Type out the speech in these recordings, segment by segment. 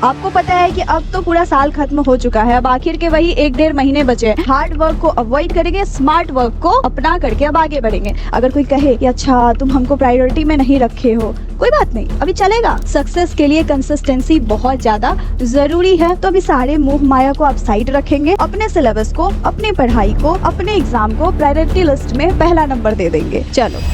आपको पता है कि अब तो पूरा साल खत्म हो चुका है, अब आखिर के वही 1-1.5 महीने बचे हैं। हार्ड वर्क को अवॉइड करेंगे, स्मार्ट वर्क को अपना करके अब आगे बढ़ेंगे। अगर कोई कहे कि अच्छा तुम हमको प्रायोरिटी में नहीं रखे हो, कोई बात नहीं, अभी चलेगा। सक्सेस के लिए कंसिस्टेंसी बहुत ज्यादा जरूरी है। तो अभी सारे मोह माया को आप साइड रखेंगे, अपने सिलेबस को, अपनी पढ़ाई को, अपने एग्जाम को प्रायोरिटी लिस्ट में पहला नंबर दे देंगे। चलो,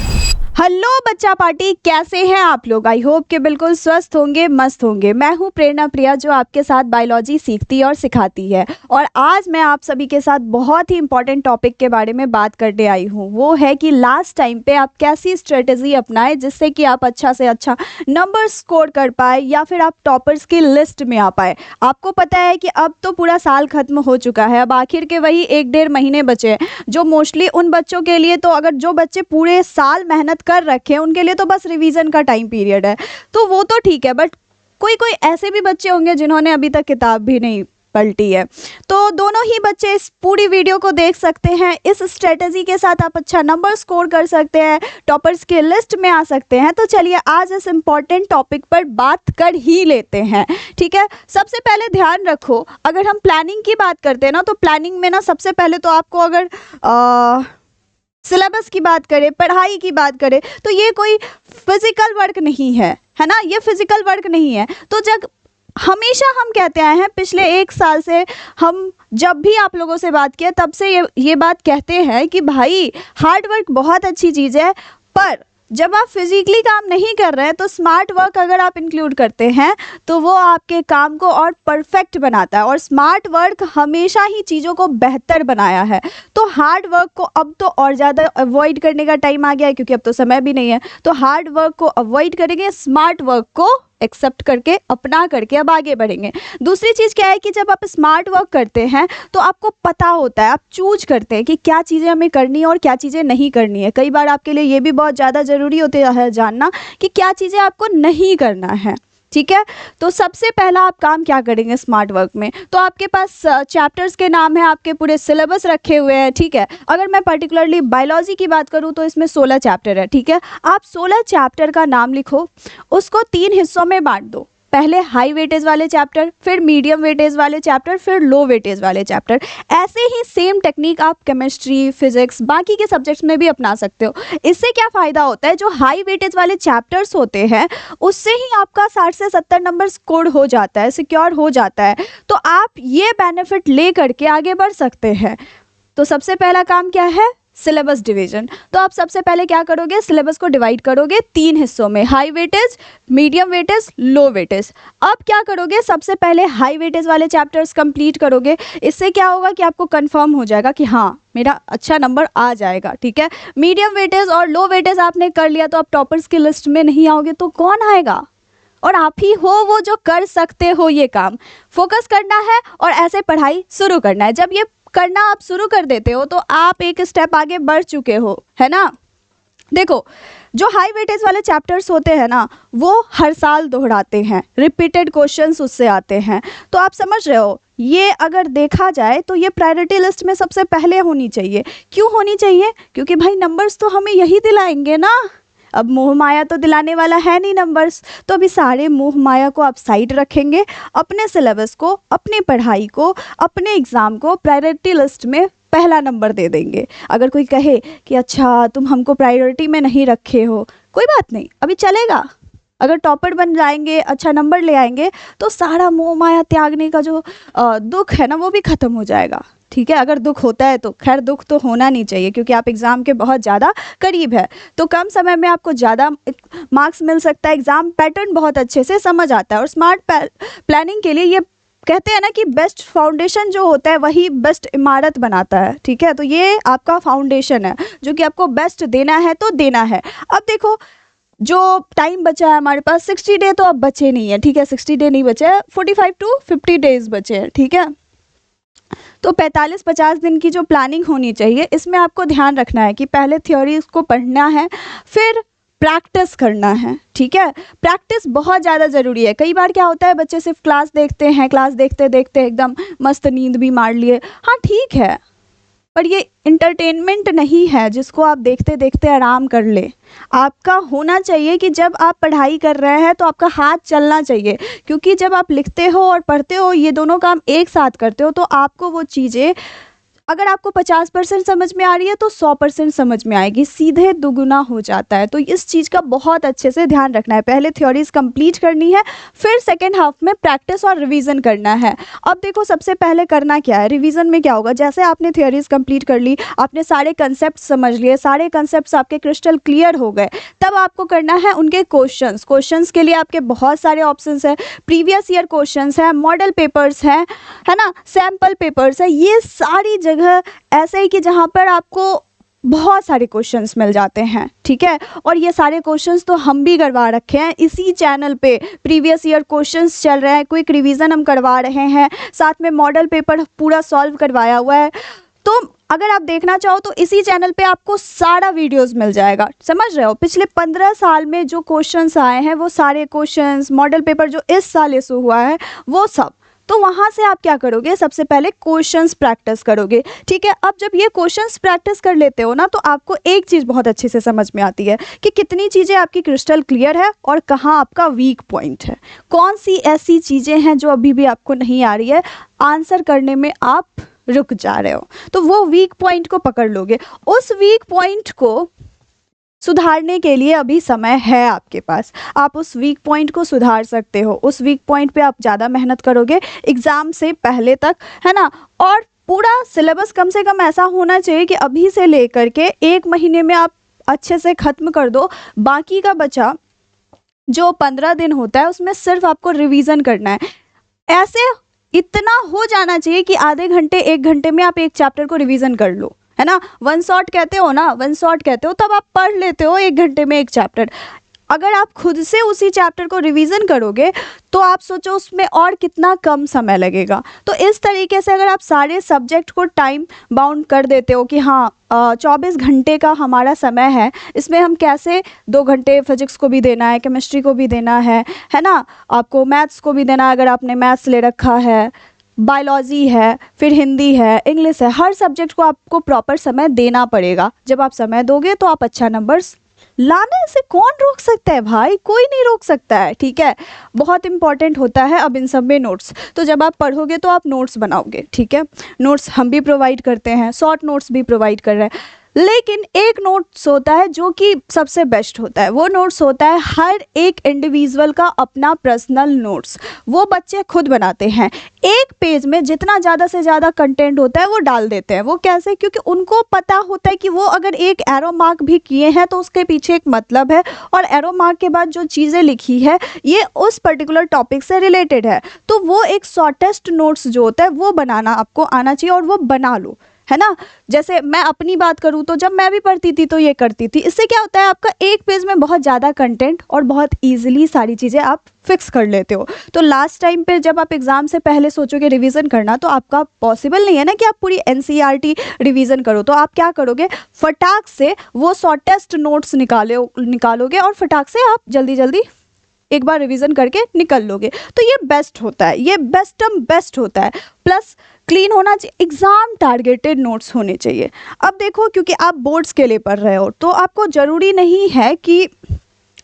हेलो बच्चा पार्टी, कैसे हैं आप लोग? आई होप कि बिल्कुल स्वस्थ होंगे, मस्त होंगे। मैं हूं प्रेरणा प्रिया, जो आपके साथ बायोलॉजी सीखती और सिखाती है। और आज मैं आप सभी के साथ बहुत ही इंपॉर्टेंट टॉपिक के बारे में बात करने आई हूं। वो है कि लास्ट टाइम पे आप कैसी स्ट्रेटेजी अपनाएं जिससे कि आप अच्छा से अच्छा नंबर स्कोर कर पाए या फिर आप टॉपर्स की लिस्ट में आ पाए। आपको पता है कि अब तो पूरा साल खत्म हो चुका है, अब आखिर के वही 1-1.5 महीने बचे हैं, जो मोस्टली उन बच्चों के लिए, तो अगर जो बच्चे पूरे साल मेहनत कर रखे हैं उनके लिए तो बस रिवीजन का टाइम पीरियड है, तो वो तो ठीक है। बट कोई कोई ऐसे भी बच्चे होंगे जिन्होंने अभी तक किताब भी नहीं पलटी है, तो दोनों ही बच्चे इस पूरी वीडियो को देख सकते हैं। इस स्ट्रेटजी के साथ आप अच्छा नंबर स्कोर कर सकते हैं, टॉपर्स की लिस्ट में आ सकते हैं। तो चलिए आज इस इम्पॉर्टेंट टॉपिक पर बात कर ही लेते हैं, ठीक है। सबसे पहले ध्यान रखो, अगर हम प्लानिंग की बात करते हैं ना, तो प्लानिंग में ना सबसे पहले तो आपको अगर सिलेबस की बात करें, पढ़ाई की बात करें, तो ये कोई फिजिकल वर्क नहीं है ना, ये फिजिकल वर्क नहीं है। तो जब हमेशा हम कहते आए हैं, पिछले 1 साल से हम जब भी आप लोगों से बात किया तब से ये बात कहते हैं कि भाई हार्ड वर्क बहुत अच्छी चीज़ है, पर जब आप फिजिकली काम नहीं कर रहे हैं तो स्मार्ट वर्क अगर आप इंक्लूड करते हैं तो वो आपके काम को और परफेक्ट बनाता है। और स्मार्ट वर्क हमेशा ही चीज़ों को बेहतर बनाया है। तो हार्ड वर्क को अब तो और ज़्यादा अवॉइड करने का टाइम आ गया है, क्योंकि अब तो समय भी नहीं है। तो हार्ड वर्क को अवॉइड करेंगे, स्मार्ट वर्क को एक्सेप्ट करके, अपना करके अब आगे बढ़ेंगे। दूसरी चीज़ क्या है कि जब आप स्मार्ट वर्क करते हैं तो आपको पता होता है, आप चूज करते हैं कि क्या चीज़ें हमें करनी है और क्या चीज़ें नहीं करनी है। कई बार आपके लिए ये भी बहुत ज़्यादा ज़रूरी होता है जानना कि क्या चीज़ें आपको नहीं करना है, ठीक है। तो सबसे पहला आप काम क्या करेंगे स्मार्ट वर्क में, तो आपके पास चैप्टर्स के नाम है, आपके पूरे सिलेबस रखे हुए हैं, ठीक है। अगर मैं पर्टिकुलरली बायोलॉजी की बात करूं तो इसमें 16 चैप्टर है, ठीक है। आप 16 चैप्टर का नाम लिखो, उसको 3 हिस्सों में बांट दो। पहले हाई वेटेज वाले चैप्टर, फिर मीडियम वेटेज वाले चैप्टर, फिर लो वेटेज वाले चैप्टर। ऐसे ही सेम टेक्निक आप केमिस्ट्री, फिजिक्स, बाकी के सब्जेक्ट्स में भी अपना सकते हो। इससे क्या फ़ायदा होता है, जो हाई वेटेज वाले चैप्टर्स होते हैं उससे ही आपका 60 से 70 नंबर स्कोर हो जाता है, सिक्योर हो जाता है। तो आप ये बेनिफिट ले करके आगे बढ़ सकते हैं। तो सबसे पहला काम क्या है, सिलेबस डिवीजन। तो आप सबसे पहले क्या करोगे, सिलेबस को डिवाइड करोगे 3 हिस्सों में, हाई वेटेज, मीडियम वेटेज, लो वेटेज। अब क्या करोगे, सबसे पहले हाई वेटेज वाले चैप्टर्स कंप्लीट करोगे। इससे क्या होगा कि आपको कंफर्म हो जाएगा कि हाँ मेरा अच्छा नंबर आ जाएगा, ठीक है। मीडियम वेटेज और लो वेटेज आपने कर लिया तो आप टॉपर्स की लिस्ट में नहीं आओगे, तो कौन आएगा? और आप ही हो वो जो कर सकते हो ये काम। फोकस करना है और ऐसे पढ़ाई शुरू करना है। जब ये करना आप शुरू कर देते हो तो आप एक स्टेप आगे बढ़ चुके हो, है ना। देखो, जो हाई वेटेज वाले चैप्टर्स होते हैं ना, वो हर साल दोहराते हैं, रिपीटेड क्वेश्चंस उससे आते हैं। तो आप समझ रहे हो, ये अगर देखा जाए तो ये प्रायोरिटी लिस्ट में सबसे पहले होनी चाहिए। क्यों होनी चाहिए? क्योंकि भाई नंबर्स तो हमें यही दिलाएंगे ना। अब मोह माया तो दिलाने वाला है नहीं नंबर्स। तो अभी सारे मोह माया को आप साइड रखेंगे, अपने सिलेबस को, अपनी पढ़ाई को, अपने एग्ज़ाम को प्रायोरिटी लिस्ट में पहला नंबर दे देंगे। अगर कोई कहे कि अच्छा तुम हमको प्रायोरिटी में नहीं रखे हो, कोई बात नहीं, अभी चलेगा। अगर टॉपर बन जाएंगे, अच्छा नंबर ले आएंगे, तो सारा मोह माया त्यागने का जो दुख है ना वो भी ख़त्म हो जाएगा, ठीक है। अगर दुख होता है तो खैर, दुख तो होना नहीं चाहिए क्योंकि आप एग्ज़ाम के बहुत ज़्यादा करीब है, तो कम समय में आपको ज़्यादा मार्क्स मिल सकता है। एग्ज़ाम पैटर्न बहुत अच्छे से समझ आता है। और स्मार्ट प्लानिंग के लिए ये कहते हैं ना कि बेस्ट फाउंडेशन जो होता है वही बेस्ट इमारत बनाता है, ठीक है। तो ये आपका फाउंडेशन है जो कि आपको बेस्ट देना है तो देना है। अब देखो, जो टाइम बचा है हमारे पास, 60 डे तो अब बचे नहीं है, ठीक है। 60 डे नहीं बचे हैं, 45 to 50 डेज बचे हैं, ठीक है। तो 45-50 दिन की जो प्लानिंग होनी चाहिए, इसमें आपको ध्यान रखना है कि पहले थ्योरी को पढ़ना है, फिर प्रैक्टिस करना है, ठीक है। प्रैक्टिस बहुत ज़्यादा ज़रूरी है। कई बार क्या होता है, बच्चे सिर्फ क्लास देखते हैं, क्लास देखते देखते एकदम मस्त नींद भी मार लिए। हाँ ठीक है, पर ये इंटरटेनमेंट नहीं है जिसको आप देखते देखते आराम कर ले। आपका होना चाहिए कि जब आप पढ़ाई कर रहे हैं तो आपका हाथ चलना चाहिए, क्योंकि जब आप लिखते हो और पढ़ते हो, ये दोनों काम एक साथ करते हो, तो आपको वो चीज़ें, अगर आपको 50% समझ में आ रही है तो 100% समझ में आएगी, सीधे दुगुना हो जाता है। तो इस चीज़ का बहुत अच्छे से ध्यान रखना है। पहले थ्योरीज कंप्लीट करनी है, फिर सेकेंड हाफ में प्रैक्टिस और रिवीजन करना है। अब देखो सबसे पहले करना क्या है, रिवीजन में क्या होगा, जैसे आपने थ्योरीज कंप्लीट कर ली, आपने सारे कंसेप्ट समझ लिए, सारे कंसेप्ट आपके क्रिस्टल क्लियर हो गए, तब आपको करना है उनके क्वेश्चंस। क्वेश्चंस के लिए आपके बहुत सारे ऑप्शंस हैं, प्रीवियस ईयर क्वेश्चंस हैं, मॉडल पेपर्स हैं, है ना, सैम्पल पेपर्स है, ये सारी जगह ऐसे ही कि जहाँ पर आपको बहुत सारे क्वेश्चंस मिल जाते हैं, ठीक है। और ये सारे क्वेश्चंस तो हम भी करवा रखे हैं इसी चैनल पे, प्रीवियस ईयर क्वेश्चंस चल रहे हैं, क्विक रिवीजन हम करवा रहे हैं, साथ में मॉडल पेपर पूरा सॉल्व करवाया हुआ है। तो अगर आप देखना चाहो तो इसी चैनल पे आपको सारा वीडियोस मिल जाएगा, समझ रहे हो। पिछले 15 साल में जो क्वेश्चंस आए हैं वो सारे क्वेश्चंस, मॉडल पेपर जो इस साल इशू हुआ है वो सब, तो वहाँ से आप क्या करोगे, सबसे पहले क्वेश्चंस प्रैक्टिस करोगे, ठीक है। अब जब ये क्वेश्चंस प्रैक्टिस कर लेते हो ना, तो आपको एक चीज़ बहुत अच्छे से समझ में आती है कि कितनी चीज़ें आपकी क्रिस्टल क्लियर है और कहाँ आपका वीक पॉइंट है, कौन सी ऐसी चीज़ें हैं जो अभी भी आपको नहीं आ रही है, आंसर करने में आप रुक जा रहे हो, तो वो वीक पॉइंट को पकड़ लोगे। उस वीक पॉइंट को सुधारने के लिए अभी समय है आपके पास, आप उस वीक पॉइंट को सुधार सकते हो। उस वीक पॉइंट पे आप ज़्यादा मेहनत करोगे एग्ज़ाम से पहले तक, है ना। और पूरा सिलेबस कम से कम ऐसा होना चाहिए कि अभी से लेकर के 1 महीने में आप अच्छे से ख़त्म कर दो। बाकी का बचा जो 15 दिन होता है उसमें सिर्फ आपको रिवीजन करना है। ऐसे इतना हो जाना चाहिए कि आधे घंटे 1 घंटे में आप एक चैप्टर को रिवीजन कर लो, है ना। वन शॉट कहते हो ना, वन शॉट कहते हो, तब आप पढ़ लेते हो 1 घंटे में एक चैप्टर। अगर आप खुद से उसी चैप्टर को रिवीजन करोगे तो आप सोचो उसमें और कितना कम समय लगेगा। तो इस तरीके से अगर आप सारे सब्जेक्ट को टाइम बाउंड कर देते हो कि हाँ 24 घंटे का हमारा समय है, इसमें हम कैसे 2 घंटे फिजिक्स को भी देना है, केमिस्ट्री को भी देना है ना, आपको मैथ्स को भी देना है अगर आपने मैथ्स ले रखा है, बायोलॉजी है, फिर हिंदी है, इंग्लिश है, हर सब्जेक्ट को आपको प्रॉपर समय देना पड़ेगा। जब आप समय दोगे तो आप अच्छा नंबर्स लाने से कौन रोक सकता है भाई, कोई नहीं रोक सकता है, ठीक है। बहुत इंपॉर्टेंट होता है अब इन सब में नोट्स। तो जब आप पढ़ोगे तो आप नोट्स बनाओगे, ठीक है। नोट्स हम भी प्रोवाइड करते हैं, शॉर्ट नोट्स भी प्रोवाइड कर रहे हैं, लेकिन एक नोट्स होता है जो कि सबसे बेस्ट होता है। वो नोट्स होता है हर एक इंडिविजुअल का अपना पर्सनल नोट्स, वो बच्चे खुद बनाते हैं। एक पेज में जितना ज़्यादा से ज़्यादा कंटेंट होता है वो डाल देते हैं। वो कैसे, क्योंकि उनको पता होता है कि वो अगर एक एरो मार्क भी किए हैं तो उसके पीछे एक मतलब है, और एरो मार्क के बाद जो चीज़ें लिखी है ये उस पर्टिकुलर टॉपिक से रिलेटेड है। तो वो एक शॉर्टेस्ट नोट्स जो होता है वो बनाना आपको आना चाहिए, और वो बना लो, है ना। जैसे मैं अपनी बात करूँ तो जब मैं भी पढ़ती थी तो ये करती थी। इससे क्या होता है, आपका एक पेज में बहुत ज़्यादा कंटेंट और बहुत इजीली सारी चीज़ें आप फिक्स कर लेते हो। तो लास्ट टाइम पे जब आप एग्ज़ाम से पहले सोचोगे रिवीजन करना, तो आपका पॉसिबल नहीं है ना कि आप पूरी एनसीईआरटी रिवीजन करो। तो आप क्या करोगे, फटाक से वो शॉर्टेस्ट नोट्स निकालोगे और फटाक से आप जल्दी जल्दी एक बार रिवीजन करके निकल लोगे। तो ये बेस्ट होता है, ये बेस्ट होता है। प्लस क्लीन होना चाहिए, एग्ज़ाम टारगेटेड नोट्स होने चाहिए। अब देखो, क्योंकि आप बोर्ड्स के लिए पढ़ रहे हो तो आपको ज़रूरी नहीं है कि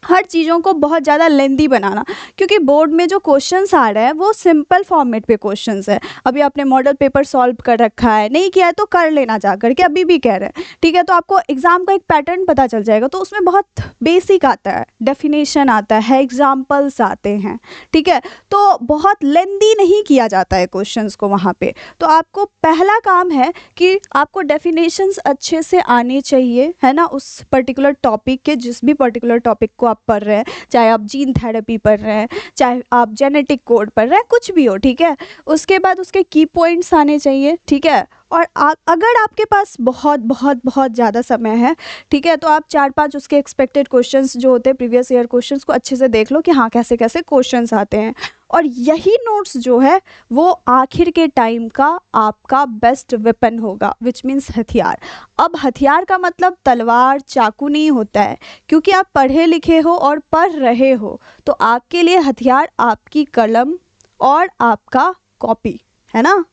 हर चीज़ों को बहुत ज़्यादा लेंदी बनाना, क्योंकि बोर्ड में जो क्वेश्चंस आ रहे हैं वो सिंपल फॉर्मेट पे क्वेश्चंस है। अभी आपने मॉडल पेपर सॉल्व कर रखा है, नहीं किया है तो कर लेना जा करके, अभी भी कह रहे हैं, ठीक है। तो आपको एग्ज़ाम का एक पैटर्न पता चल जाएगा। तो उसमें बहुत बेसिक आता है, डेफिनेशन आता है, एग्जाम्पल्स आते हैं, ठीक है। तो बहुत लेंदी नहीं किया जाता है क्वेश्चंस को वहाँ पे। तो आपको पहला काम है कि आपको डेफिनेशंस अच्छे से आने चाहिए, है ना, उस पर्टिकुलर टॉपिक के, जिस भी पर्टिकुलर टॉपिक को आप पढ़ रहे हैं, चाहे आप जीन थेरेपी पढ़ रहे हैं, चाहे आप जेनेटिक कोड पढ़ रहे हैं, कुछ भी हो, ठीक है। उसके बाद उसके की पॉइंट्स आने चाहिए, ठीक है। और अगर आपके पास बहुत ज़्यादा समय है, ठीक है, तो आप 4-5 उसके एक्सपेक्टेड क्वेश्चंस जो होते हैं प्रीवियस ईयर क्वेश्चंस को अच्छे से देख लो कि हाँ कैसे कैसे क्वेश्चंस आते हैं। और यही नोट्स जो है वो आखिर के टाइम का आपका बेस्ट वेपन होगा, विच मीन्स हथियार। अब हथियार का मतलब तलवार चाकू नहीं होता है, क्योंकि आप पढ़े लिखे हो और पढ़ रहे हो, तो आपके लिए हथियार आपकी कलम और आपका कॉपी, है ना,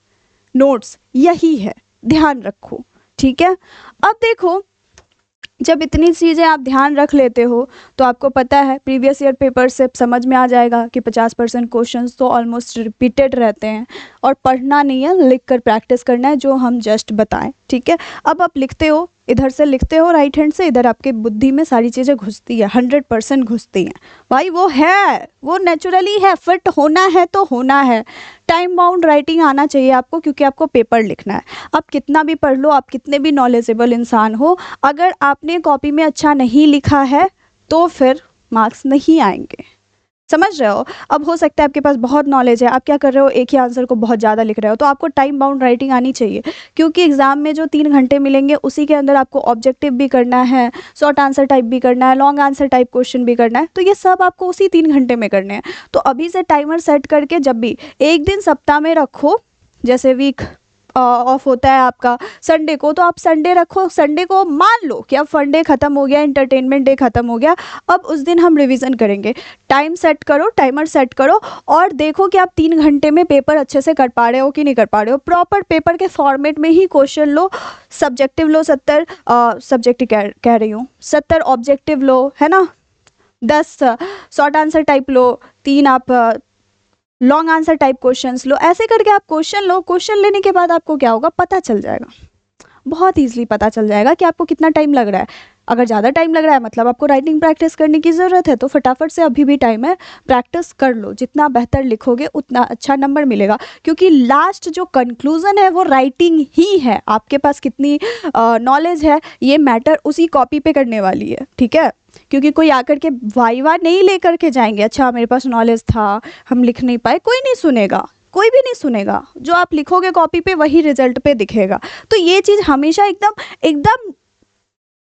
नोट्स, यही है, ध्यान रखो, ठीक है। अब देखो, जब इतनी चीज़ें आप ध्यान रख लेते हो तो आपको पता है प्रीवियस ईयर पेपर से समझ में आ जाएगा कि 50% क्वेश्चंस तो ऑलमोस्ट रिपीटेड रहते हैं, और पढ़ना नहीं है, लिख कर प्रैक्टिस करना है जो हम जस्ट बताएं, ठीक है। अब आप लिखते हो, इधर से लिखते हो राइट हैंड से, इधर आपके बुद्धि में सारी चीज़ें घुसती है, 100% घुसती हैं भाई, वो है, वो नेचुरली है, फिट होना है तो होना है। टाइम बाउंड राइटिंग आना चाहिए आपको, क्योंकि आपको पेपर लिखना है। आप कितना भी पढ़ लो, आप कितने भी नॉलेजेबल इंसान हो, अगर आपने कॉपी में अच्छा नहीं लिखा है तो फिर मार्क्स नहीं आएंगे, समझ रहे हो। अब हो सकता है आपके पास बहुत नॉलेज है, आप क्या कर रहे हो, एक ही आंसर को बहुत ज़्यादा लिख रहे हो, तो आपको टाइम बाउंड राइटिंग आनी चाहिए, क्योंकि एग्जाम में जो 3 घंटे मिलेंगे उसी के अंदर आपको ऑब्जेक्टिव भी करना है, शॉर्ट आंसर टाइप भी करना है, लॉन्ग आंसर टाइप क्वेश्चन भी करना है, तो ये सब आपको उसी 3 घंटे में करने हैं। तो अभी से टाइमर सेट करके जब भी एक दिन सप्ताह में रखो, जैसे वीक ऑफ होता है आपका संडे को, तो आप संडे रखो, संडे को मान लो कि अब फंडे ख़त्म हो गया, एंटरटेनमेंट डे ख़त्म हो गया, अब उस दिन हम रिवीजन करेंगे। टाइम सेट करो, टाइमर सेट करो, और देखो कि आप 3 घंटे में पेपर अच्छे से कर पा रहे हो कि नहीं कर पा रहे हो। प्रॉपर पेपर के फॉर्मेट में ही क्वेश्चन लो, सब्जेक्टिव लो 70, सब्जेक्टिव कह रही हूँ 70 ऑब्जेक्टिव लो, है ना, 10 शॉर्ट आंसर टाइप लो, 3 आप लॉन्ग आंसर टाइप क्वेश्चंस लो। ऐसे करके आप क्वेश्चन लो, क्वेश्चन लेने के बाद आपको क्या होगा, पता चल जाएगा, बहुत ईजिली पता चल जाएगा कि आपको कितना टाइम लग रहा है। अगर ज़्यादा टाइम लग रहा है मतलब आपको राइटिंग प्रैक्टिस करने की ज़रूरत है, तो फटाफट से अभी भी टाइम है, प्रैक्टिस कर लो। जितना बेहतर लिखोगे उतना अच्छा नंबर मिलेगा, क्योंकि लास्ट जो कंक्लूज़न है वो राइटिंग ही है। आपके पास कितनी नॉलेज है ये मैटर उसी कॉपी पे करने वाली है, ठीक है। क्योंकि कोई आकर के वाइवा नहीं लेकर के जाएंगे, अच्छा मेरे पास नॉलेज था हम लिख नहीं पाए, कोई नहीं सुनेगा, कोई भी नहीं सुनेगा। जो आप लिखोगे कॉपी पे वही रिजल्ट पे दिखेगा। तो ये चीज़ हमेशा एकदम एकदम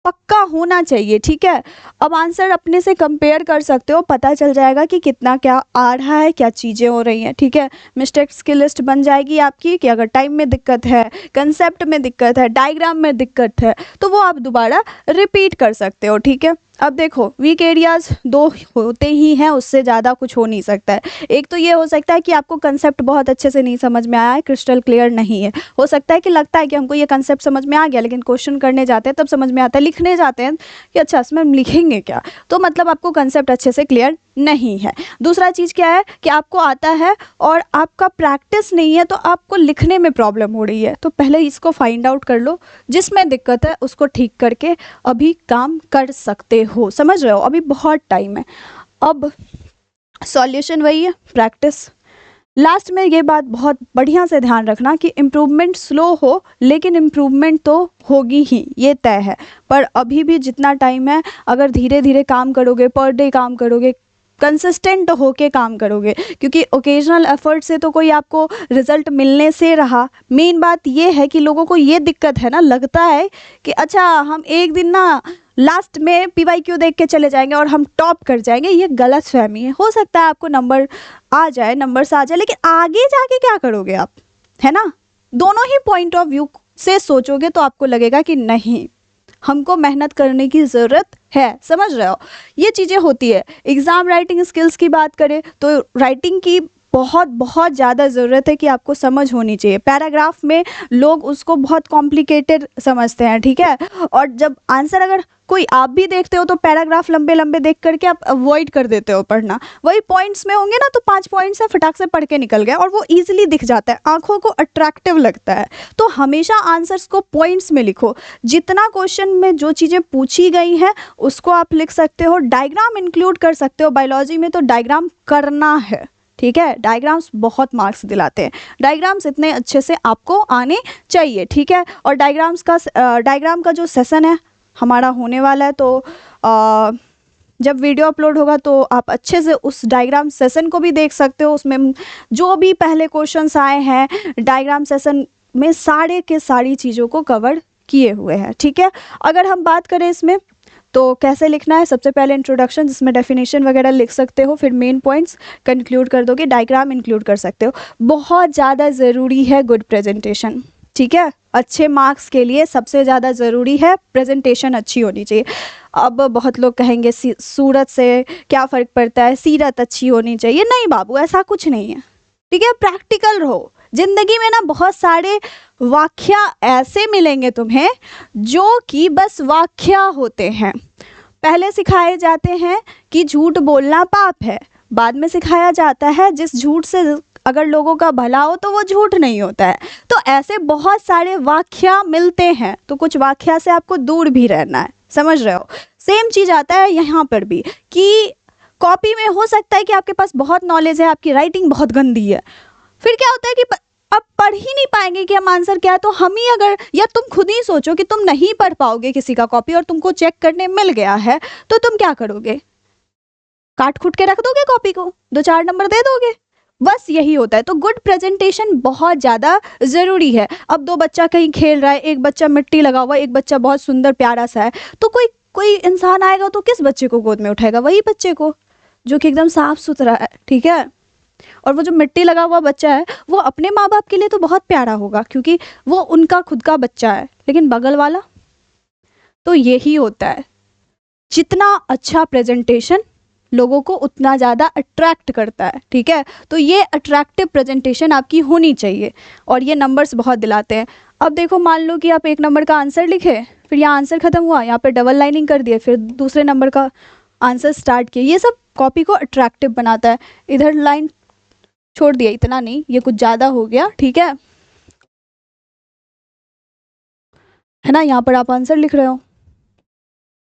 पक्का होना चाहिए, ठीक है। अब आंसर अपने से कंपेयर कर सकते हो, पता चल जाएगा कि कितना क्या आ रहा है, क्या चीज़ें हो रही हैं, ठीक है। मिस्टेक्स की लिस्ट बन जाएगी आपकी कि अगर टाइम में दिक्कत है, कंसेप्ट में दिक्कत है, डायग्राम में दिक्कत है, तो वो आप दोबारा रिपीट कर सकते हो, ठीक है। अब देखो वीक एरियाज 2 होते ही हैं, उससे ज़्यादा कुछ हो नहीं सकता है। एक तो ये हो सकता है कि आपको कंसेप्ट बहुत अच्छे से नहीं समझ में आया है, क्रिस्टल क्लियर नहीं है। हो सकता है कि लगता है कि हमको ये कंसेप्ट समझ में आ गया, लेकिन क्वेश्चन करने जाते हैं तब समझ में आता है, लिखने जाते हैं कि अच्छा इसमें हम लिखेंगे क्या, तो मतलब आपको कंसेप्ट अच्छे से क्लियर नहीं है। दूसरा चीज़ क्या है कि आपको आता है और आपका प्रैक्टिस नहीं है, तो आपको लिखने में प्रॉब्लम हो रही है। तो पहले इसको फाइंड आउट कर लो, जिसमें दिक्कत है उसको ठीक करके अभी काम कर सकते हो, समझ रहे हो। अभी बहुत टाइम है। अब सॉल्यूशन वही है, प्रैक्टिस। लास्ट में ये बात बहुत बढ़िया से ध्यान रखना कि इम्प्रूवमेंट स्लो हो, लेकिन इम्प्रूवमेंट तो होगी ही, ये तय है। पर अभी भी जितना टाइम है, अगर धीरे धीरे काम करोगे, पर डे काम करोगे, कंसिस्टेंट होके काम करोगे, क्योंकि ओकेजनल एफर्ट से तो कोई आपको रिजल्ट मिलने से रहा। मेन बात ये है कि लोगों को ये दिक्कत है ना, लगता है कि अच्छा हम एक दिन ना लास्ट में PYQ देख के चले जाएंगे और हम टॉप कर जाएंगे, ये गलत फहमी है। हो सकता है आपको नंबर आ जाए, नंबर्स आ जाए, लेकिन आगे जाके क्या करोगे आप, है ना। दोनों ही पॉइंट ऑफ व्यू से सोचोगे तो आपको लगेगा कि नहीं, हमको मेहनत करने की ज़रूरत है, समझ रहे हो। ये चीज़ें होती है। एग्ज़ाम राइटिंग स्किल्स की बात करें तो राइटिंग की बहुत बहुत ज़्यादा ज़रूरत है कि आपको समझ होनी चाहिए। पैराग्राफ में लोग उसको बहुत कॉम्प्लिकेटेड समझते हैं, ठीक है। और जब आंसर अगर कोई आप भी देखते हो तो पैराग्राफ लंबे लंबे देख करके आप अवॉइड कर देते हो पढ़ना। वही पॉइंट्स में होंगे ना तो 5 पॉइंट्स से फटाक से पढ़ के निकल गए, और वो ईजिली दिख जाता है, आंखों को अट्रैक्टिव लगता है। तो हमेशा आंसर्स को पॉइंट्स में लिखो। जितना क्वेश्चन में जो चीज़ें पूछी गई हैं उसको आप लिख सकते हो। डायग्राम इंक्लूड कर सकते हो, बायोलॉजी में तो डायग्राम करना है, ठीक है। डायग्राम्स बहुत मार्क्स दिलाते हैं, डायग्राम्स इतने अच्छे से आपको आने चाहिए, ठीक है। और डायग्राम का जो सेशन है हमारा होने वाला है, तो जब वीडियो अपलोड होगा तो आप अच्छे से उस डायग्राम सेशन को भी देख सकते हो। उसमें जो भी पहले क्वेश्चंस आए हैं डायग्राम सेशन में सारे के सारी चीज़ों को कवर किए हुए हैं, ठीक है। अगर हम बात करें इसमें तो कैसे लिखना है, सबसे पहले इंट्रोडक्शन जिसमें डेफिनेशन वगैरह लिख सकते हो, फिर मेन पॉइंट्स कंक्लूड कर दोगे, डायग्राम इंक्लूड कर सकते हो। बहुत ज़्यादा ज़रूरी है गुड प्रेजेंटेशन, ठीक है। अच्छे मार्क्स के लिए सबसे ज़्यादा ज़रूरी है प्रेजेंटेशन अच्छी होनी चाहिए। अब बहुत लोग कहेंगे सूरत से क्या फ़र्क पड़ता है, सीरत अच्छी होनी चाहिए। नहीं बाबू, ऐसा कुछ नहीं है, ठीक है, प्रैक्टिकल रहो। जिंदगी में ना बहुत सारे वाक्या ऐसे मिलेंगे तुम्हें जो कि बस वाक्या होते हैं। पहले सिखाए जाते हैं कि झूठ बोलना पाप है, बाद में सिखाया जाता है जिस झूठ से अगर लोगों का भला हो तो वो झूठ नहीं होता है। तो ऐसे बहुत सारे वाक्या मिलते हैं, तो कुछ वाक्या से आपको दूर भी रहना है, समझ रहे हो। सेम चीज़ आता है यहाँ पर भी कि कॉपी में हो सकता है कि आपके पास बहुत नॉलेज है, आपकी राइटिंग बहुत गंदी है, फिर क्या होता है कि अब पढ़ ही नहीं पाएंगे कि हम आंसर क्या है। तो हम ही अगर, या तुम खुद ही सोचो कि तुम नहीं पढ़ पाओगे किसी का कॉपी और तुमको चेक करने मिल गया है, तो तुम क्या करोगे? काट खुट के रख दोगे कॉपी को, 2-4 नंबर दे दोगे, बस यही होता है। तो गुड प्रेजेंटेशन बहुत ज़्यादा ज़रूरी है। अब 2 बच्चा कहीं खेल रहा है, एक बच्चा मिट्टी लगा हुआ है, एक बच्चा बहुत सुंदर प्यारा सा है, तो कोई इंसान आएगा तो किस बच्चे को गोद में उठाएगा? वही बच्चे को जो कि एकदम साफ सुथरा है, ठीक है। और वो जो मिट्टी लगा हुआ बच्चा है वो अपने माँ बाप के लिए तो बहुत प्यारा होगा क्योंकि वो उनका खुद का बच्चा है, लेकिन बगल वाला, तो यही होता है। जितना अच्छा प्रेजेंटेशन लोगों को उतना ज़्यादा अट्रैक्ट करता है, ठीक है। तो ये अट्रैक्टिव प्रेजेंटेशन आपकी होनी चाहिए और ये नंबर्स बहुत दिलाते हैं। अब देखो, मान लो कि आप 1 नंबर का आंसर लिखे, फिर यहाँ आंसर ख़त्म हुआ, यहाँ पे डबल लाइनिंग कर दिए, फिर दूसरे नंबर का आंसर स्टार्ट किए, ये सब कॉपी को अट्रैक्टिव बनाता है। इधर लाइन छोड़ दिया, इतना नहीं, ये कुछ ज़्यादा हो गया, ठीक है ना। यहाँ पर आप आंसर लिख रहे हो,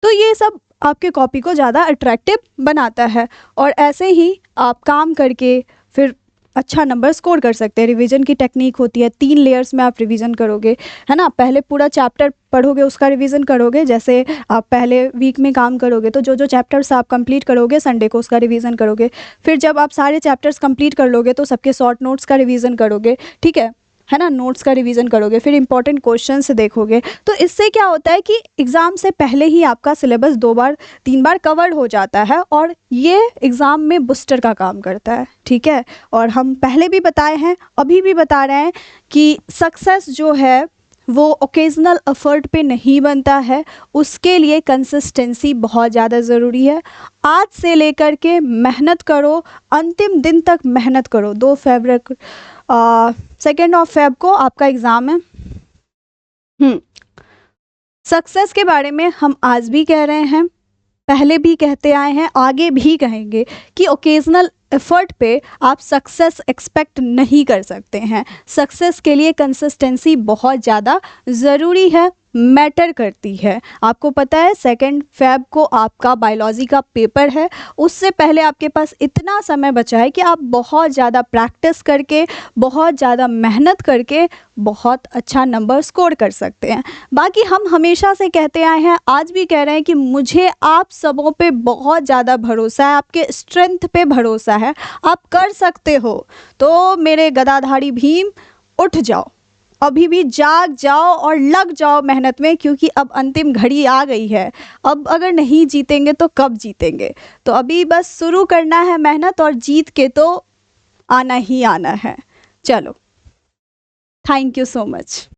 तो ये सब आपके कॉपी को ज़्यादा अट्रैक्टिव बनाता है और ऐसे ही आप काम करके फिर अच्छा नंबर स्कोर कर सकते हैं। रिवीजन की टेक्निक होती है, 3 लेयर्स में आप रिवीजन करोगे, है ना। पहले पूरा चैप्टर पढ़ोगे, उसका रिवीजन करोगे, जैसे आप पहले वीक में काम करोगे तो जो चैप्टर्स आप कंप्लीट करोगे संडे को उसका रिवीजन करोगे। फिर जब आप सारे चैप्टर्स कंप्लीट कर लोगे तो सबके शॉर्ट नोट्स का रिवीजन करोगे, ठीक है ना, नोट्स का रिवीजन करोगे, फिर इंपॉर्टेंट क्वेश्चंस देखोगे। तो इससे क्या होता है कि एग्ज़ाम से पहले ही आपका सिलेबस 2-3 बार कवर हो जाता है और ये एग्ज़ाम में बूस्टर का काम करता है, ठीक है। और हम पहले भी बताए हैं, अभी भी बता रहे हैं कि सक्सेस जो है वो ओकेजनल एफर्ट पे नहीं बनता है, उसके लिए कंसिस्टेंसी बहुत ज़्यादा ज़रूरी है। आज से लेकर के मेहनत करो, अंतिम दिन तक मेहनत करो। 2 फेब को आपका एग्ज़ाम है। सक्सेस के बारे में हम आज भी कह रहे हैं, पहले भी कहते आए हैं, आगे भी कहेंगे कि ओकेजनल एफर्ट पे आप सक्सेस एक्सपेक्ट नहीं कर सकते हैं। सक्सेस के लिए कंसिस्टेंसी बहुत ज़्यादा ज़रूरी है, मैटर करती है। आपको पता है 2 फेब को आपका बायोलॉजी का पेपर है, उससे पहले आपके पास इतना समय बचा है कि आप बहुत ज़्यादा प्रैक्टिस करके, बहुत ज़्यादा मेहनत करके बहुत अच्छा नंबर स्कोर कर सकते हैं। बाकी हम हमेशा से कहते आए हैं, आज भी कह रहे हैं कि मुझे आप सबों पे बहुत ज़्यादा भरोसा है, आपके स्ट्रेंथ पे भरोसा है, आप कर सकते हो। तो मेरे गदाधारी भीम, उठ जाओ, अभी भी जाग जाओ और लग जाओ मेहनत में, क्योंकि अब अंतिम घड़ी आ गई है। अब अगर नहीं जीतेंगे तो कब जीतेंगे? तो अभी बस शुरू करना है मेहनत और जीत के तो आना ही आना है। चलो, थैंक यू सो मच।